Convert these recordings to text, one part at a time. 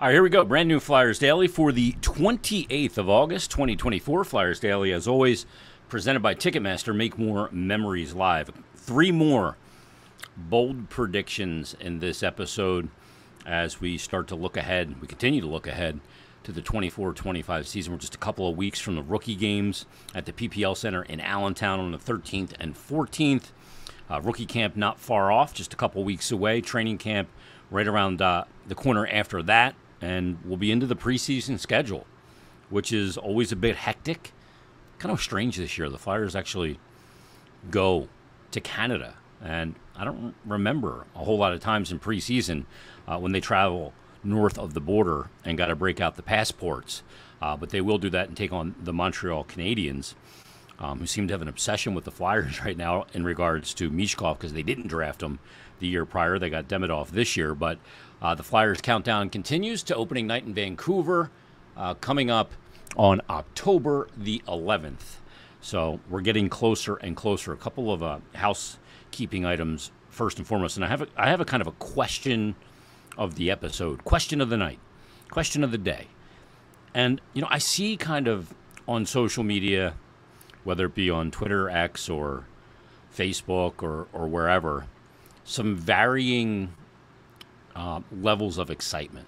All right, here we go. Brand new Flyers Daily for the 28th of August, 2024. Flyers Daily, as always, presented by Ticketmaster. Make more memories live. 3 more bold predictions in this episode as we start to look ahead. We continue to look ahead to the 24-25 season. We're just a couple of weeks from the rookie games at the PPL Center in Allentown on the 13th and 14th. Rookie camp not far off, just a couple weeks away. Training camp right around the corner after that. And we'll be into the preseason schedule, which is always a bit hectic. Kind of strange this year. The Flyers actually go to Canada. And I don't remember a whole lot of times in preseason when they travel north of the border and got to break out the passports. But they will do that and take on the Montreal Canadiens, who seem to have an obsession with the Flyers right now in regards to Michkov because they didn't draft him the year prior. They got Demidov this year. But the Flyers countdown continues to opening night in Vancouver, coming up on October the 11th. So we're getting closer and closer. A couple of housekeeping items first and foremost. And I have a kind of a question of the episode, question of the night, question of the day. And, I see kind of on social media, whether it be on Twitter, X, or Facebook, or wherever, some varying levels of excitement.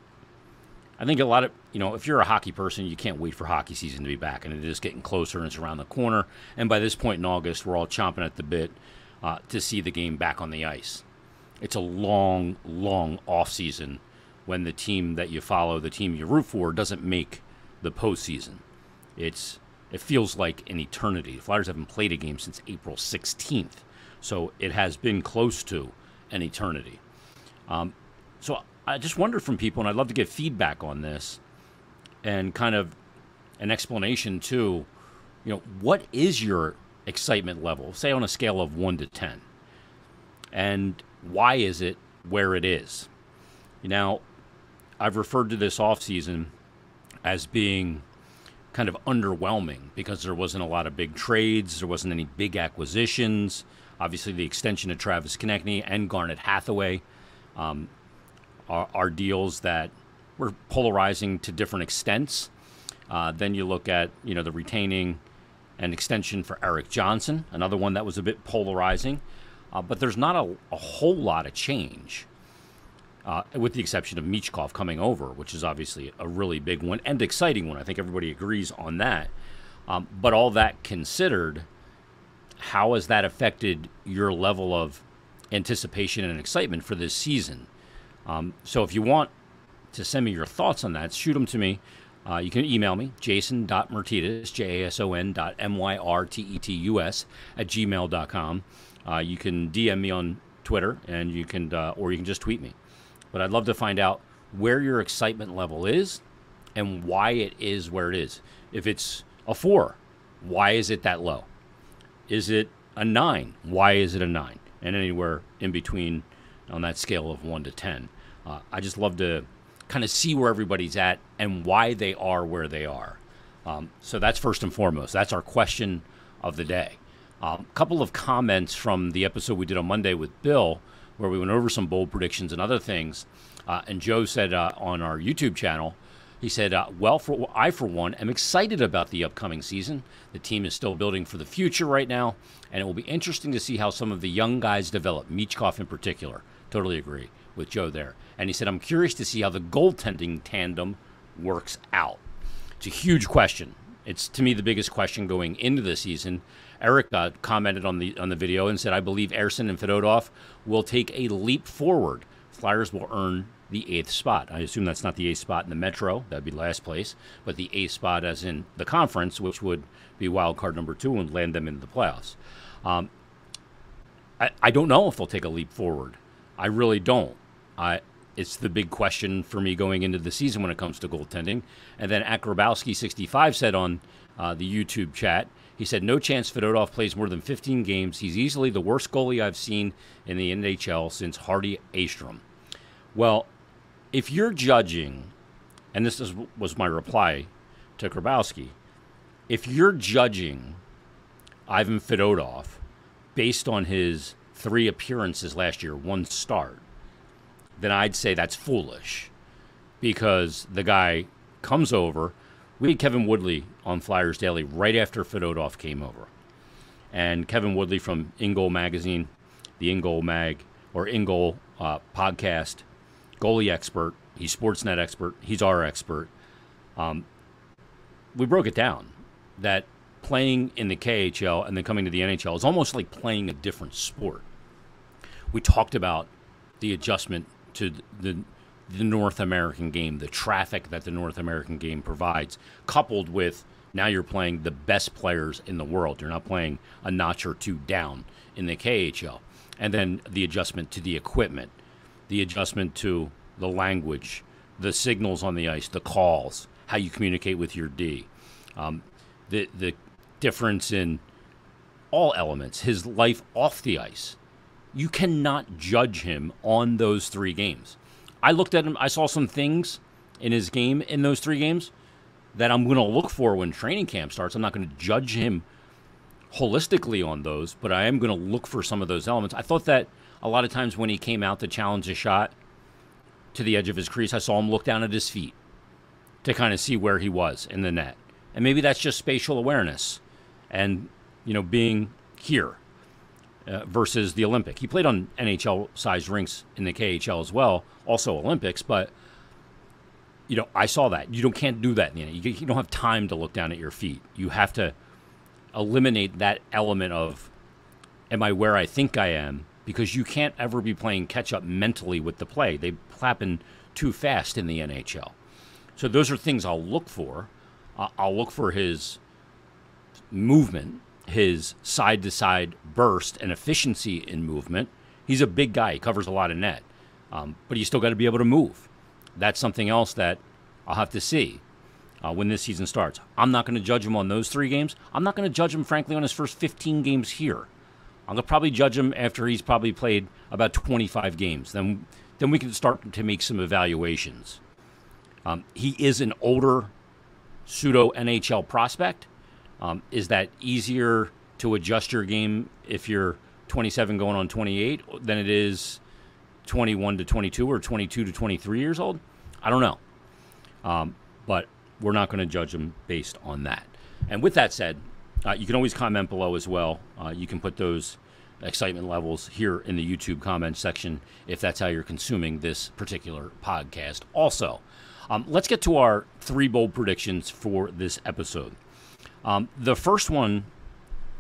I think a lot of, if you're a hockey person, you can't wait for hockey season to be back, and it is getting closer and it's around the corner. And by this point in August, we're all chomping at the bit to see the game back on the ice. It's a long, long off season when the team that you follow, the team you root for, doesn't make the postseason. It feels like an eternity. The Flyers haven't played a game since April 16th, so it has been close to an eternity. So I just wonder from people, and I'd love to get feedback on this and kind of an explanation too, what is your excitement level, say on a scale of 1 to 10? And why is it where it is? I've referred to this offseason as being kind of underwhelming because there wasn't a lot of big trades. There wasn't any big acquisitions. Obviously, the extension of Travis Konechny and Garnet Hathaway are deals that were polarizing to different extents. Then you look at, the retaining and extension for Eric Johnson, another one that was a bit polarizing. But there's not a whole lot of change, with the exception of Michkov coming over, which is obviously a really big one and exciting one. I think everybody agrees on that. But all that considered, how has that affected your level of anticipation and excitement for this season? So if you want to send me your thoughts on that, shoot them to me. You can email me, jason.myrtetus, jason.myrtetus @gmail.com. You can DM me on Twitter, and you can just tweet me. But I'd love to find out where your excitement level is and why it is where it is. If it's a 4, why is it that low? Is it a 9? Why is it a 9? And anywhere in between on that scale of 1 to 10. I just love to kind of see where everybody's at and why they are where they are. So that's first and foremost. That's our question of the day. A couple of comments from the episode we did on Monday with Bill, where we went over some bold predictions and other things. And Joe said on our YouTube channel, he said, I, for one, am excited about the upcoming season. The team is still building for the future right now, and it will be interesting to see how some of the young guys develop, Michkov in particular. Totally agree with Joe there. And he said, I'm curious to see how the goaltending tandem works out. It's a huge question. It's, to me, the biggest question going into the season. Eric commented on the video and said, I believe Ersson and Fedotov will take a leap forward. Flyers will earn the 8th spot. I assume that's not the 8th spot in the Metro. That'd be last place. But the 8th spot as in the conference, which would be wild card number 2 and land them into the playoffs. I don't know if they'll take a leap forward. I really don't. It's the big question for me going into the season when it comes to goaltending. And then Akrabowski65 said on the YouTube chat, he said, no chance Fedotov plays more than 15 games. He's easily the worst goalie I've seen in the NHL since Hardy Astrom. Well, if you're judging, and was my reply to Grabowski, if you're judging Ivan Fedotov based on his 3 appearances last year, 1 start, then I'd say that's foolish. because the guy comes over. We had Kevin Woodley on Flyers Daily right after Fedotov came over. And Kevin Woodley from In Goal Magazine, the In Goal Mag, or In Goal podcast, goalie expert. He's Sportsnet expert. He's our expert. We broke it down that playing in the KHL and then coming to the NHL is almost like playing a different sport. We talked about the adjustment to the North American game, the traffic that the North American game provides, coupled with now you're playing the best players in the world. You're not playing a notch or two down in the KHL. And then the adjustment to the equipment, the adjustment to the language, the signals on the ice, the calls, how you communicate with your D, the difference in all elements, his life off the ice. You cannot judge him on those 3 games. I looked at him, I saw some things in his game in those 3 games that I'm going to look for when training camp starts. I'm not going to judge him holistically on those, but I am going to look for some of those elements. I thought that a lot of times when he came out to challenge a shot to the edge of his crease, I saw him look down at his feet to kind of see where he was in the net. And maybe that's just spatial awareness and, being here versus the Olympic. He played on NHL-sized rinks in the KHL as well, also Olympics, but I saw that. You can't do that. You don't have time to look down at your feet. You have to eliminate that element of, am I where I think I am? Because you can't ever be playing catch-up mentally with the play. They happen too fast in the NHL. So those are things I'll look for. I'll look for his movement, his side-to-side burst and efficiency in movement. He's a big guy. He covers a lot of net. But you still got to be able to move. That's something else that I'll have to see when this season starts. I'm not going to judge him on those 3 games. I'm not going to judge him, frankly, on his first 15 games here. I'm going to probably judge him after he's probably played about 25 games. Then we can start to make some evaluations. He is an older pseudo-NHL prospect. Is that easier to adjust your game if you're 27 going on 28 than it is 21 to 22 or 22 to 23 years old? I don't know. But we're not going to judge him based on that. And with that said, you can always comment below as well. You can put those excitement levels here in the YouTube comment section if that's how you're consuming this particular podcast. Also, let's get to our 3 bold predictions for this episode. The first one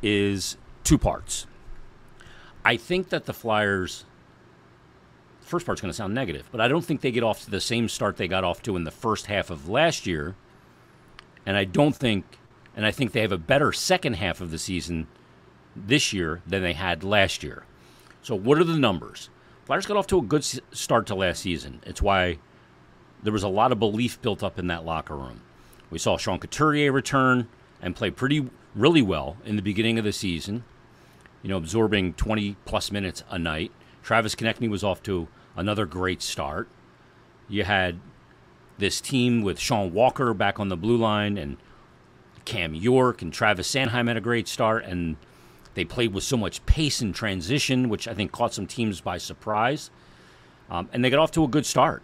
is 2 parts. I think that the Flyers, the first part's going to sound negative, but I don't think they get off to the same start they got off to in the first half of last year. And I think they have a better second half of the season this year than they had last year. So what are the numbers? Flyers got off to a good start to last season. It's why there was a lot of belief built up in that locker room. We saw Sean Couturier return and play really well in the beginning of the season, absorbing 20-plus minutes a night. Travis Konechny was off to another great start. You had this team with Sean Walker back on the blue line and Cam York and Travis Sanheim had a great start, and they played with so much pace and transition, which I think caught some teams by surprise. And they got off to a good start.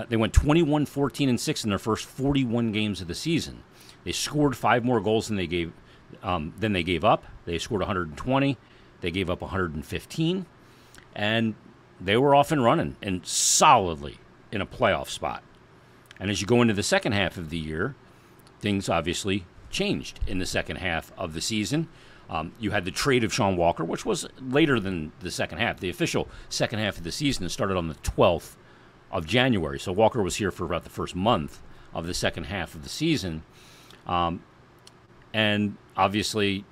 They went 21-14-6 in their first 41 games of the season. They scored 5 more goals than they gave up. They scored 120. They gave up 115. And they were off and running and solidly in a playoff spot. And as you go into the second half of the year, things obviously changed in the second half of the season. You had the trade of Sean Walker, which was later than the second half. The official second half of the season started on the 12th of January. So Walker was here for about the first month of the second half of the season. And obviously,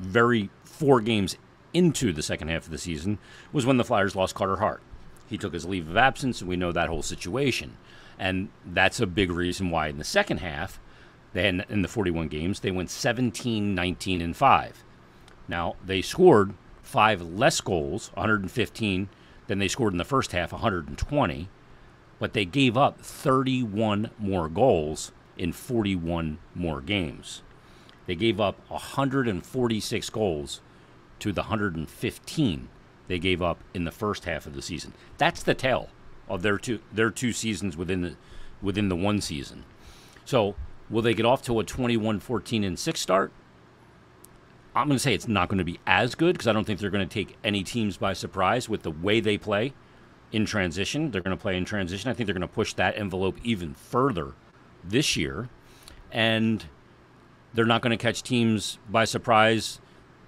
4 games into the second half of the season was when the Flyers lost Carter Hart. He took his leave of absence, and we know that whole situation. And that's a big reason why in the second half, in the 41 games, they went 17-19-5. Now, they scored 5 less goals, 115, than they scored in the first half, 120. But they gave up 31 more goals in 41 more games. They gave up 146 goals to the 115 they gave up in the first half of the season. That's the tale of their two seasons within the one season. So will they get off to a 21-14-6 start? I'm going to say it's not going to be as good because I don't think they're going to take any teams by surprise with the way they play in transition. They're going to play in transition. I think they're going to push that envelope even further this year. And they're not going to catch teams by surprise.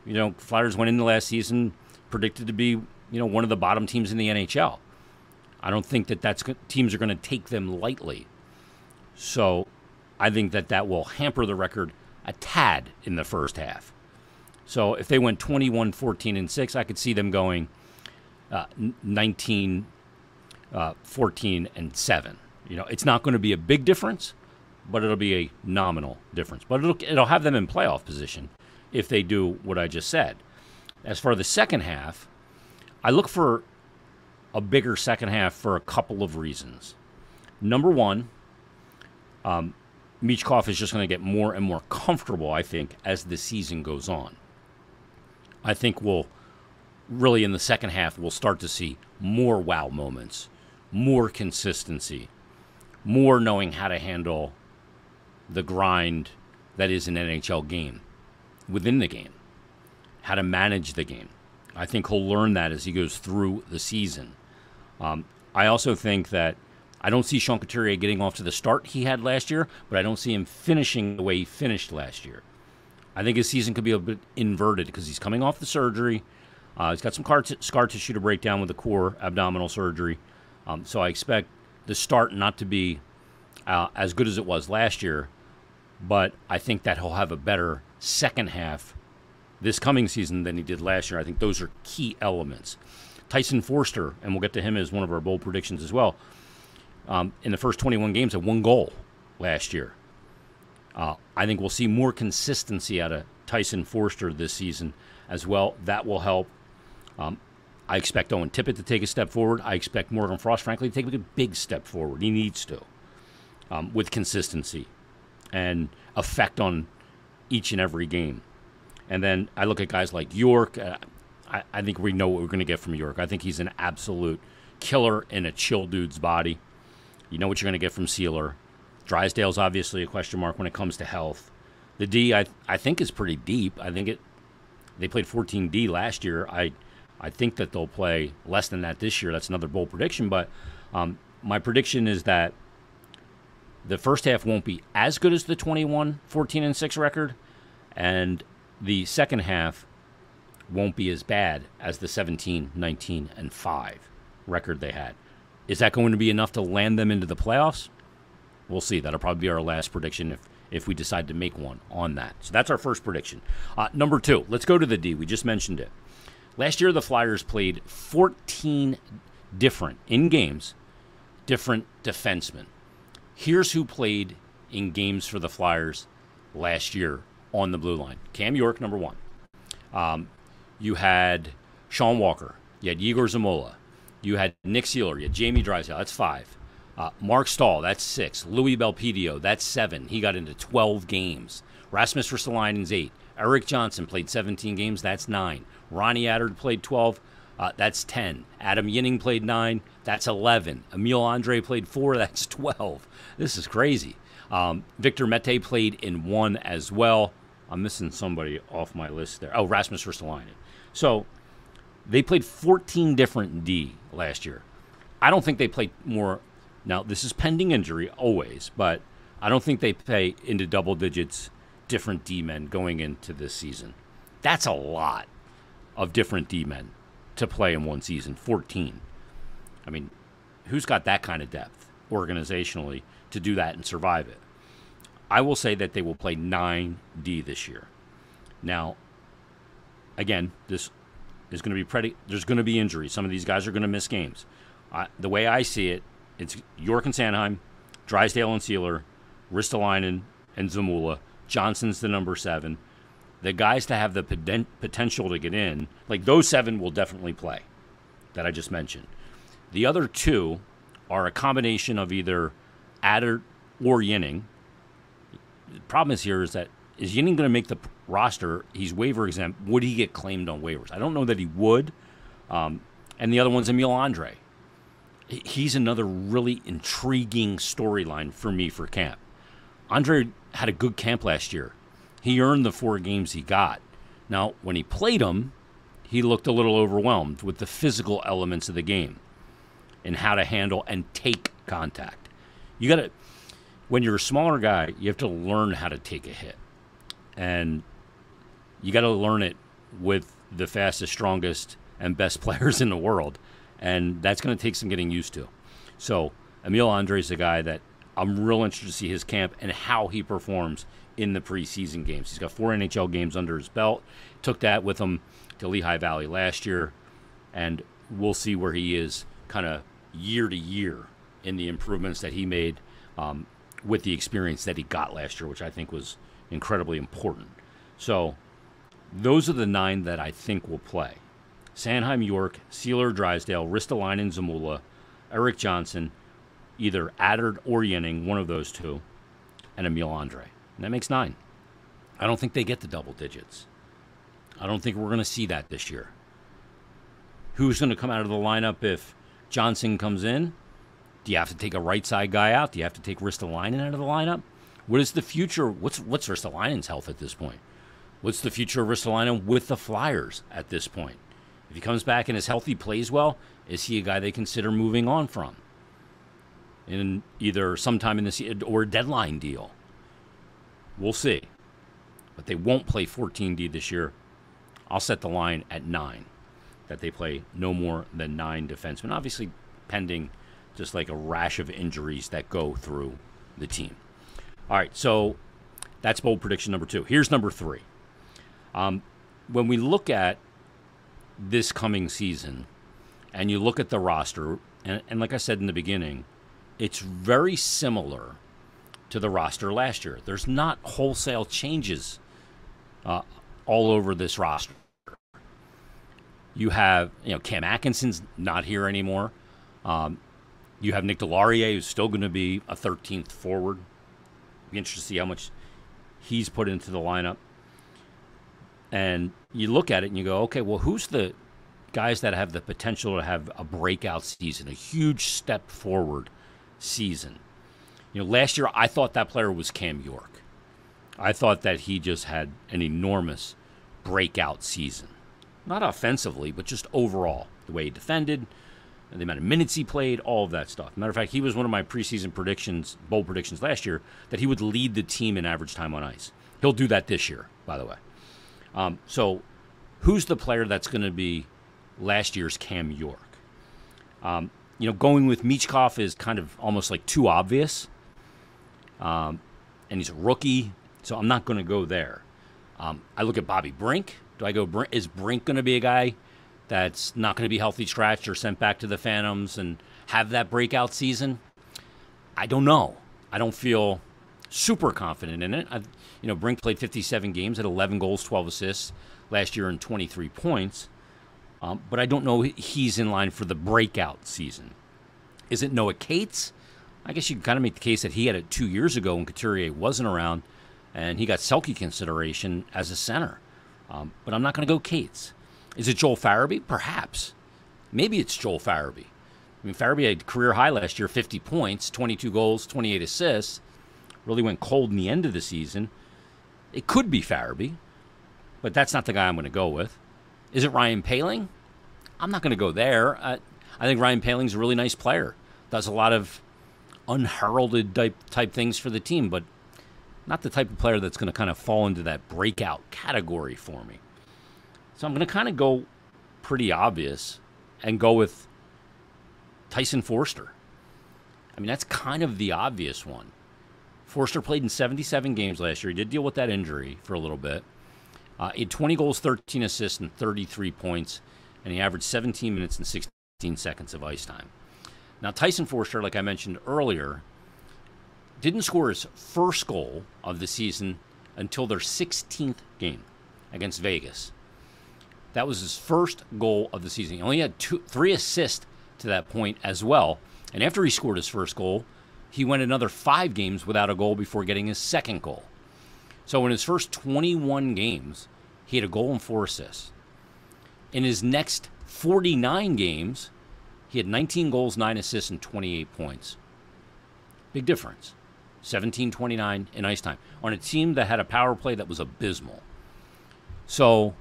You know, Flyers went into last season predicted to be, one of the bottom teams in the NHL. I don't think that teams are going to take them lightly. So I think that will hamper the record a tad in the first half. So if they went 21-14-6, I could see them going 19-14-7. It's not going to be a big difference, but it'll be a nominal difference. But it'll have them in playoff position if they do what I just said. As for the second half, I look for a bigger second half for a couple of reasons. Number one, Michkov is just going to get more and more comfortable, I think, as the season goes on. I think we'll really, in the second half, we'll start to see more wow moments, more consistency, more knowing how to handle the grind that is an NHL game within the game, how to manage the game. I think he'll learn that as he goes through the season. I also think that I don't see Sean Couturier getting off to the start he had last year, but I don't see him finishing the way he finished last year. I think his season could be a bit inverted because he's coming off the surgery. He's got some scar tissue to break down with the core abdominal surgery. So I expect the start not to be as good as it was last year, but I think that he'll have a better second half this coming season than he did last year. I think those are key elements. Tyson Foerster, and we'll get to him as one of our bold predictions as well, in the first 21 games had 1 goal last year. I think we'll see more consistency out of Tyson Foerster this season as well. That will help. I expect Owen Tippett to take a step forward. I expect Morgan Frost, frankly, to take a big step forward. He needs to, with consistency and effect on each and every game. And then I look at guys like York. I think we know what we're going to get from York. I think he's an absolute killer in a chill dude's body. You know what you're going to get from Sealer. Drysdale's obviously a question mark when it comes to health. The D, I think, is pretty deep. I think they played 14D last year. I think that they'll play less than that this year. That's another bold prediction. But my prediction is that the first half won't be as good as the 21-14-6 record, and the second half won't be as bad as the 17-19-5 record they had. Is that going to be enough to land them into the playoffs? We'll see. That'll probably be our last prediction if we decide to make one on that. So that's our first prediction. Number 2, let's go to the D. We just mentioned it. Last year, the Flyers played 14 different defensemen. Here's who played in games for the Flyers last year on the blue line. Cam York, number 1. You had Sean Walker. You had Igor Zamola. You had Nick Sealer. You had Jamie Drysdale. That's 5. Mark Stahl, that's 6. Louis Belpedio, that's 7. He got into 12 games. Rasmus Ristolainen's 8. Eric Johnson played 17 games. That's 9. Ronnie Attard played 12. That's 10. Adam Yinning played 9. That's 11. Emil Andre played 4. That's 12. This is crazy. Victor Mete played in 1 as well. I'm missing somebody off my list there. Oh, Rasmus Ristolainen. So they played 14 different D last year. I don't think they played more. Now, this is pending injury always, but I don't think they play into double digits different D-men going into this season. That's a lot of different D-men to play in one season, 14. I mean, who's got that kind of depth organizationally to do that and survive it? I will say that they will play 9D this year. Now, again, this is going to be there's going to be injuries. Some of these guys are going to miss games. The way I see it, it's York and Sanheim, Drysdale and Sealer, Ristolainen and Zamula. Johnson's the number 7. The guys that have the potential to get in, like those 7 will definitely play that I just mentioned. The other 2 are a combination of either Attard or Yinning. The problem is Yinning going to make the roster? He's waiver exempt. Would he get claimed on waivers? I don't know that he would. And the other one's Emil Andre. he's another really intriguing storyline for me for camp. Andre had a good camp last year. He earned the 4 games he got. Now, when he played them, he looked a little overwhelmed with the physical elements of the game and how to handle and take contact. You got to, when you're a smaller guy, you have to learn how to take a hit. And you got to learn it with the fastest, strongest, and best players in the world. And that's going to take some getting used to. So Emil Andre is a guy that I'm real interested to see his camp and how he performs in the preseason games. He's got 4 NHL games under his belt. Took that with him to Lehigh Valley last year. And we'll see where he is kind of year to year in the improvements that he made with the experience that he got last year, which I think was incredibly important. So those are the 9 that I think will play. Sanheim, York, Sealer, Drysdale, Ristolainen, Zamula, Eric Johnson, either Addard or Yenning, one of those 2, and Emil Andre. And that makes 9. I don't think they get to double digits. I don't think we're going to see that this year. Who's going to come out of the lineup if Johnson comes in? Do you have to take a right side guy out? Do you have to take Ristolainen out of the lineup? What is the future? What's Ristolainen's health at this point? What's the future of Ristolainen with the Flyers at this point? If he comes back and is healthy, plays well, is he a guy they consider moving on from in either sometime in this year or a deadline deal? We'll see. But they won't play 14D this year. I'll set the line at 9, that they play no more than 9 defensemen, obviously pending just like a rash of injuries that go through the team. All right, so that's bold prediction number 2. Here's number 3. When we look at this coming season and you look at the roster, and like I said in the beginning, it's very similar to the roster last year. There's not wholesale changes all over this roster. You have, Cam Atkinson's not here anymore. You have Nick Delarier, who's still going to be a 13th forward. Be interested to see how much he's put into the lineup. And you look at it and you go, okay, well, who's the guys that have the potential to have a breakout season, a huge step forward season? Last year I thought that player was Cam York. I thought that he just had an enormous breakout season. Not offensively, but just overall. The way he defended, the amount of minutes he played, all of that stuff. Matter of fact, he was one of my preseason predictions, bold predictions last year, that he would lead the team in average time on ice. He'll do that this year, by the way. So who's the player that's going to be last year's Cam York? Going with Michkov is kind of almost like too obvious. And he's a rookie, so I'm not going to go there. I look at Bobby Brink. Do I go, is Brink going to be a guy that's not going to be healthy scratched or sent back to the Phantoms and have that breakout season? I don't know. I don't feel super confident in it. Brink played 57 games, had 11 goals, 12 assists last year and 23 points. But I don't know he's in line for the breakout season. Is it Noah Cates? I guess you can kind of make the case that he had it 2 years ago when Couturier wasn't around, and he got Selke consideration as a center. But I'm not going to go Cates. Is it Joel Farabee? Perhaps. Maybe it's Joel Farabee. Farabee had career high last year, 50 points, 22 goals, 28 assists. Really went cold in the end of the season. It could be Farabee, but that's not the guy I'm going to go with. Is it Ryan Poehling? I'm not going to go there. I think Ryan Poehling's a really nice player. Does a lot of unheralded type things for the team, but not the type of player that's going to kind of fall into that breakout category for me. So I'm going to kind of go pretty obvious and go with Tyson Foerster. That's kind of the obvious one. Foerster played in 77 games last year. He did deal with that injury for a little bit. He had 20 goals, 13 assists, and 33 points, and he averaged 17 minutes and 16 seconds of ice time. Now, Tyson Foerster, like I mentioned earlier, didn't score his first goal of the season until their 16th game against Vegas. That was his first goal of the season. He only had 3 assists to that point as well. And after he scored his first goal, he went another 5 games without a goal before getting his second goal. So in his first 21 games, he had a goal and 4 assists. In his next 49 games, He had 19 goals, 9 assists, and 28 points. Big difference. 17-29 in ice time on a team that had a power play that was abysmal. So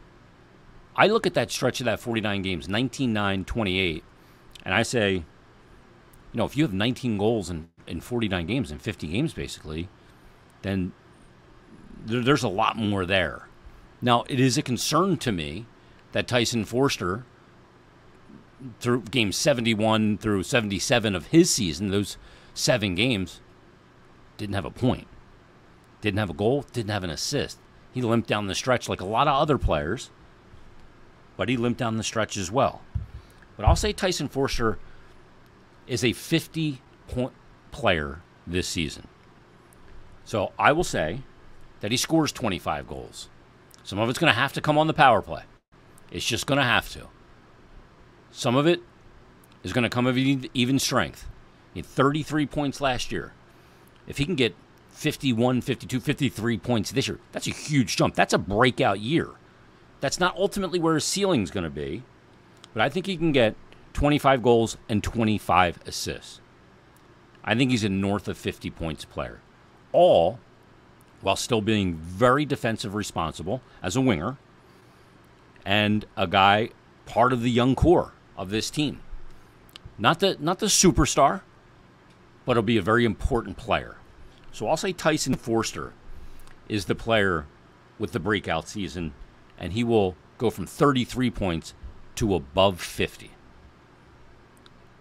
I look at that stretch of that 49 games, 19-9-28, and I say, if you have 19 goals in 49 games, in 50 games basically, then there's a lot more there. Now, it is a concern to me that Tyson Foerster, through games 71 through 77 of his season, those 7 games, didn't have a point, didn't have a goal, didn't have an assist. He limped down the stretch like a lot of other players, but he limped down the stretch as well. But I'll say Tyson Foerster is a 50-point player this season. So I will say that he scores 25 goals. Some of it's going to have to come on the power play. It's just going to have to. Some of it is going to come of even strength. He had 33 points last year. If he can get 51, 52, 53 points this year, that's a huge jump. That's a breakout year. That's not ultimately where his ceiling's going to be, but I think he can get 25 goals and 25 assists. I think he's a north of 50 points player, all while still being very defensive responsible as a winger and a guy part of the young core of this team. Not the superstar, but he'll be a very important player. So I'll say Tyson Foerster is the player with the breakout season, and he will go from 33 points to above 50.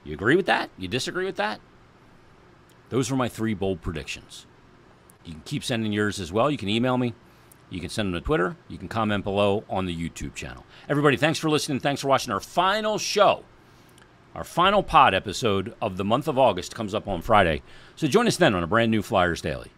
You agree with that? You disagree with that? Those were my 3 bold predictions. You can keep sending yours as well. You can email me. You can send them to Twitter. You can comment below on the YouTube channel. Everybody, thanks for listening. Thanks for watching our final show. Our final pod episode of the month of August comes up on Friday. So join us then on a brand new Flyers Daily.